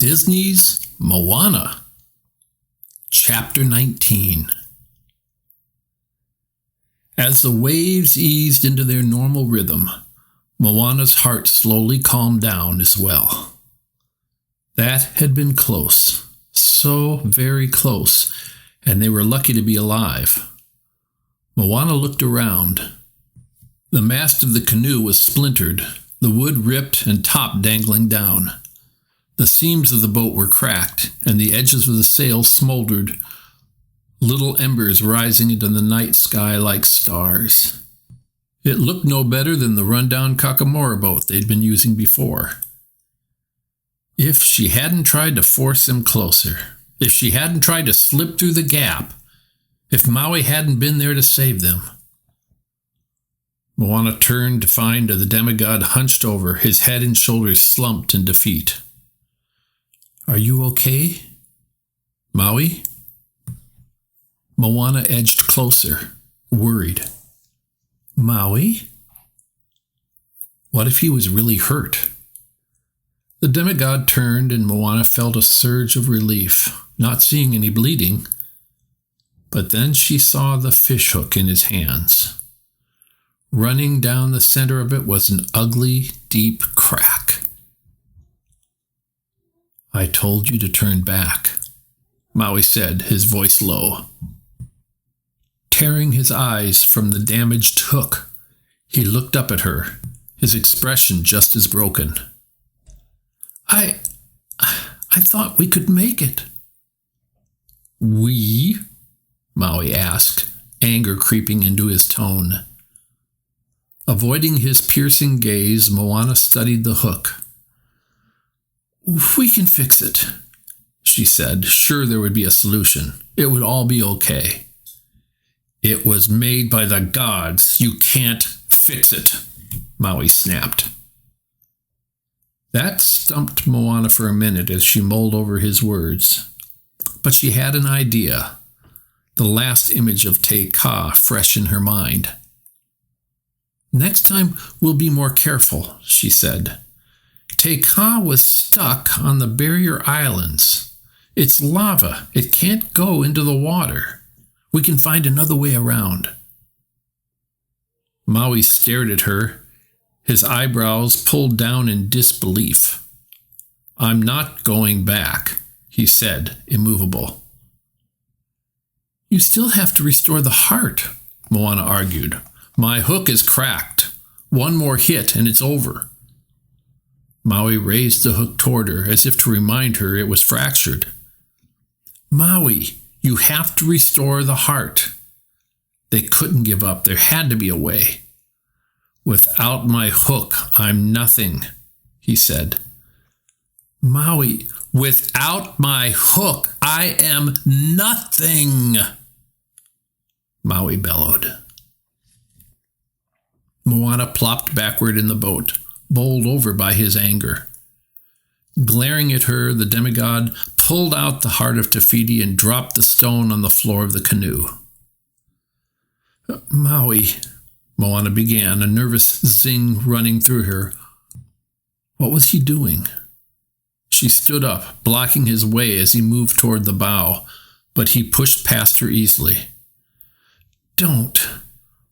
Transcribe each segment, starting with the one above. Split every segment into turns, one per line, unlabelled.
Disney's Moana, Chapter 19. As the waves eased into their normal rhythm, Moana's heart slowly calmed down as well. That had been close, so very close, and they were lucky to be alive. Moana looked around. The mast of the canoe was splintered, the wood ripped and top dangling down. The seams of the boat were cracked, and the edges of the sail smoldered, little embers rising into the night sky like stars. It looked no better than the rundown Kakamora boat they'd been using before. If she hadn't tried to force them closer, if she hadn't tried to slip through the gap, if Maui hadn't been there to save them. Moana turned to find the demigod hunched over, his head and shoulders slumped in defeat. "Are you okay, Maui?" Moana edged closer, worried. Maui? What if he was really hurt? The demigod turned and Moana felt a surge of relief, not seeing any bleeding. But then she saw the fishhook in his hands. Running down the center of it was an ugly, deep crack. "I told you to turn back," Maui said, his voice low. Tearing his eyes from the damaged hook, he looked up at her, his expression just as broken. I thought we could make it." "We?" Maui asked, anger creeping into his tone. Avoiding his piercing gaze, Moana studied the hook. "We can fix it," she said, sure there would be a solution. It would all be okay. "It was made by the gods. You can't fix it," Maui snapped. That stumped Moana for a minute as she mulled over his words. But she had an idea, the last image of Te Ka fresh in her mind. "Next time we'll be more careful," she said. "Te Ka was stuck on the barrier islands. It's lava. It can't go into the water. We can find another way around." Maui stared at her, his eyebrows pulled down in disbelief. "I'm not going back," he said, immovable. "You still have to restore the heart," Moana argued. "My hook is cracked. One more hit and it's over." Maui raised the hook toward her as if to remind her it was fractured. "Maui, you have to restore the heart." They couldn't give up. There had to be a way. "Without my hook, I'm nothing," he said. "Maui, without my hook, I am nothing," Maui bellowed. Moana plopped backward in the boat, bowled over by his anger. Glaring at her, the demigod pulled out the heart of Te Fiti and dropped the stone on the floor of the canoe. "Maui," Moana began, a nervous zing running through her. What was he doing? She stood up, blocking his way as he moved toward the bow, but he pushed past her easily. "Don't.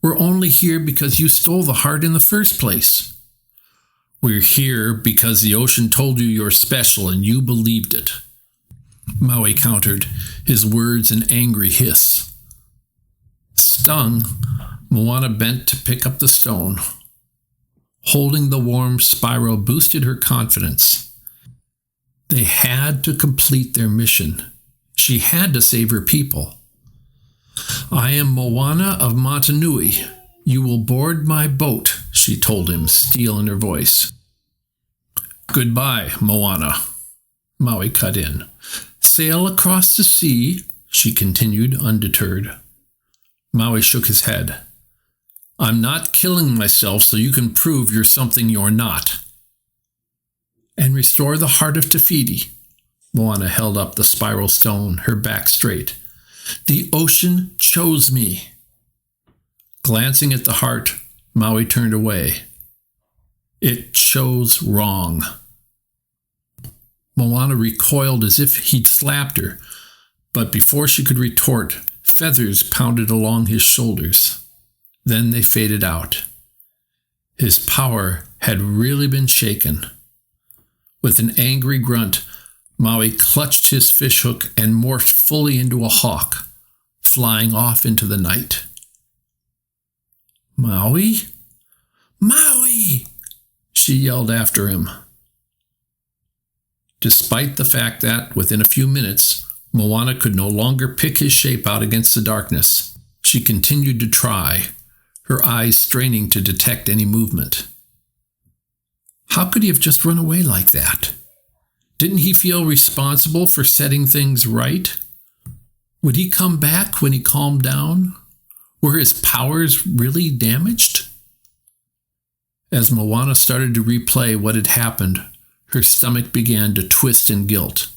We're only here because you stole the heart in the first place." "We're here because the ocean told you you're special and you believed it," Maui countered, his words an angry hiss. Stung, Moana bent to pick up the stone. Holding the warm spiral boosted her confidence. They had to complete their mission. She had to save her people. "I am Moana of Motunui. You will board my boat," she told him, steel in her voice. "Goodbye, Moana," Maui cut in. "Sail across the sea," she continued, undeterred. Maui shook his head. "I'm not killing myself so you can prove you're something you're not." "And restore the heart of Te Fiti." Moana held up the spiral stone, her back straight. "The ocean chose me." Glancing at the heart, Maui turned away. "It chose wrong." Moana recoiled as if he'd slapped her, but before she could retort, feathers pounded along his shoulders. Then they faded out. His power had really been shaken. With an angry grunt, Maui clutched his fishhook and morphed fully into a hawk, flying off into the night. "Maui? Maui!" she yelled after him. Despite the fact that, within a few minutes, Moana could no longer pick his shape out against the darkness, she continued to try, her eyes straining to detect any movement. How could he have just run away like that? Didn't he feel responsible for setting things right? Would he come back when he calmed down? Were his powers really damaged? As Moana started to replay what had happened, her stomach began to twist in guilt.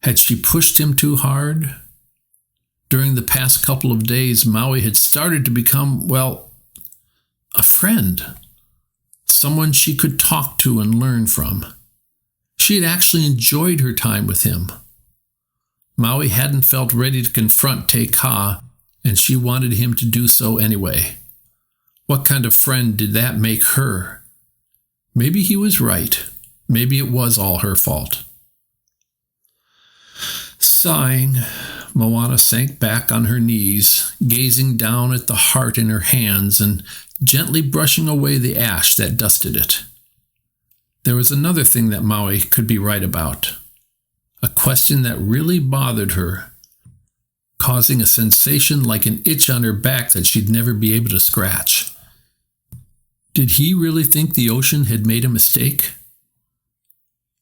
Had she pushed him too hard? During the past couple of days, Maui had started to become, well, a friend. Someone she could talk to and learn from. She had actually enjoyed her time with him. Maui hadn't felt ready to confront Te Ka, and she wanted him to do so anyway. What kind of friend did that make her? Maybe he was right. Maybe it was all her fault. Sighing, Moana sank back on her knees, gazing down at the heart in her hands and gently brushing away the ash that dusted it. There was another thing that Maui could be right about. A question that really bothered her, causing a sensation like an itch on her back that she'd never be able to scratch. Did he really think the ocean had made a mistake?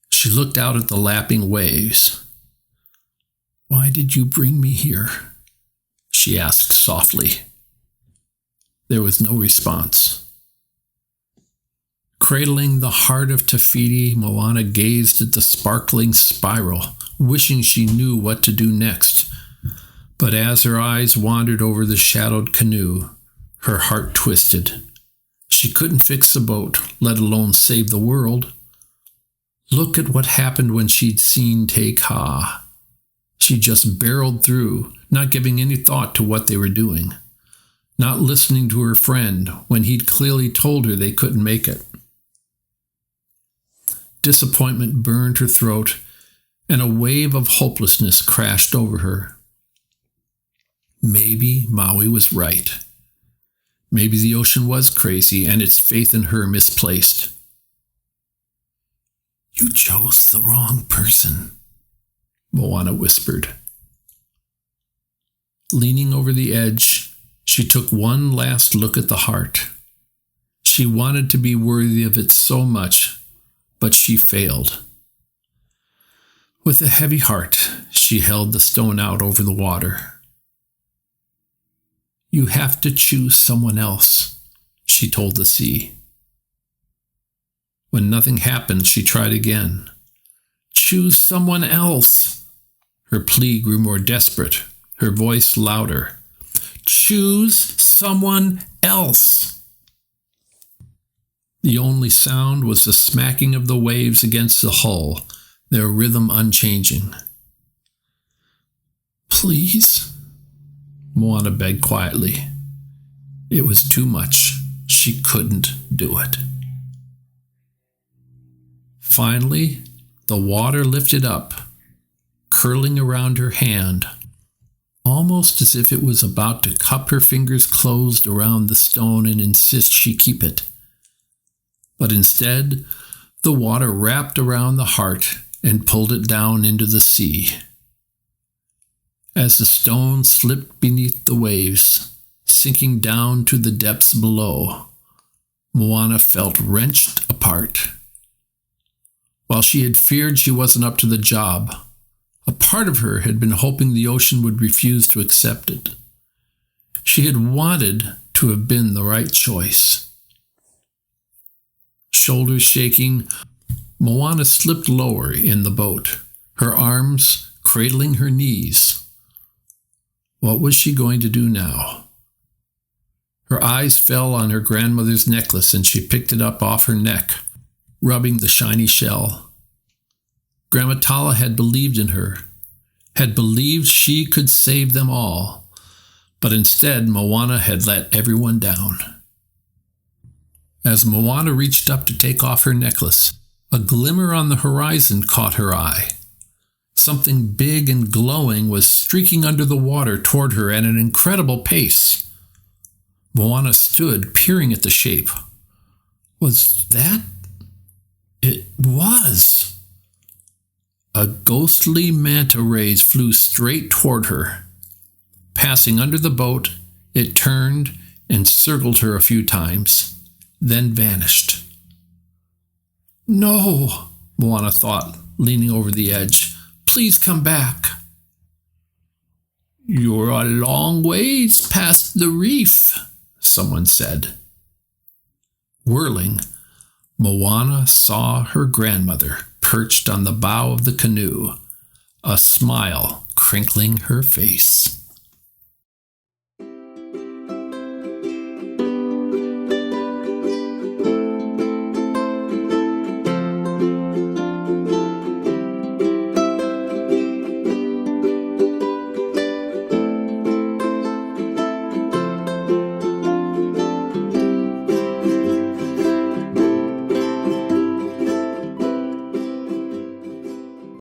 She looked out at the lapping waves. "Why did you bring me here?" she asked softly. There was no response. Cradling the heart of Te Fiti, Moana gazed at the sparkling spiral, wishing she knew what to do next. But as her eyes wandered over the shadowed canoe, her heart twisted. She couldn't fix the boat, let alone save the world. Look at what happened when she'd seen Te Ka. She just barreled through, not giving any thought to what they were doing, not listening to her friend when he'd clearly told her they couldn't make it. Disappointment burned her throat, and a wave of hopelessness crashed over her. Maybe Maui was right. Maybe the ocean was crazy and its faith in her misplaced. "You chose the wrong person," Moana whispered. Leaning over the edge, she took one last look at the heart. She wanted to be worthy of it so much, but she failed. With a heavy heart, she held the stone out over the water. "You have to choose someone else," she told the sea. When nothing happened, she tried again. "Choose someone else." Her plea grew more desperate, her voice louder. "Choose someone else." The only sound was the smacking of the waves against the hull, their rhythm unchanging. "Please," Moana begged quietly. It was too much. She couldn't do it. Finally, the water lifted up, curling around her hand, almost as if it was about to cup her fingers closed around the stone and insist she keep it. But instead, the water wrapped around the heart and pulled it down into the sea. As the stone slipped beneath the waves, sinking down to the depths below, Moana felt wrenched apart. While she had feared she wasn't up to the job, a part of her had been hoping the ocean would refuse to accept it. She had wanted to have been the right choice. Shoulders shaking, Moana slipped lower in the boat, her arms cradling her knees. What was she going to do now? Her eyes fell on her grandmother's necklace and she picked it up off her neck, rubbing the shiny shell. Grammatala had believed in her, had believed she could save them all, but instead Moana had let everyone down. As Moana reached up to take off her necklace, a glimmer on the horizon caught her eye. Something big and glowing was streaking under the water toward her at an incredible pace. Moana stood, peering at the shape. Was that? It was. A ghostly manta ray flew straight toward her. Passing under the boat, it turned and circled her a few times, then vanished. No, Moana thought, leaning over the edge. Please come back. You're a long ways past the reef, someone said. Whirling, Moana saw her grandmother perched on the bow of the canoe, a smile crinkling her face.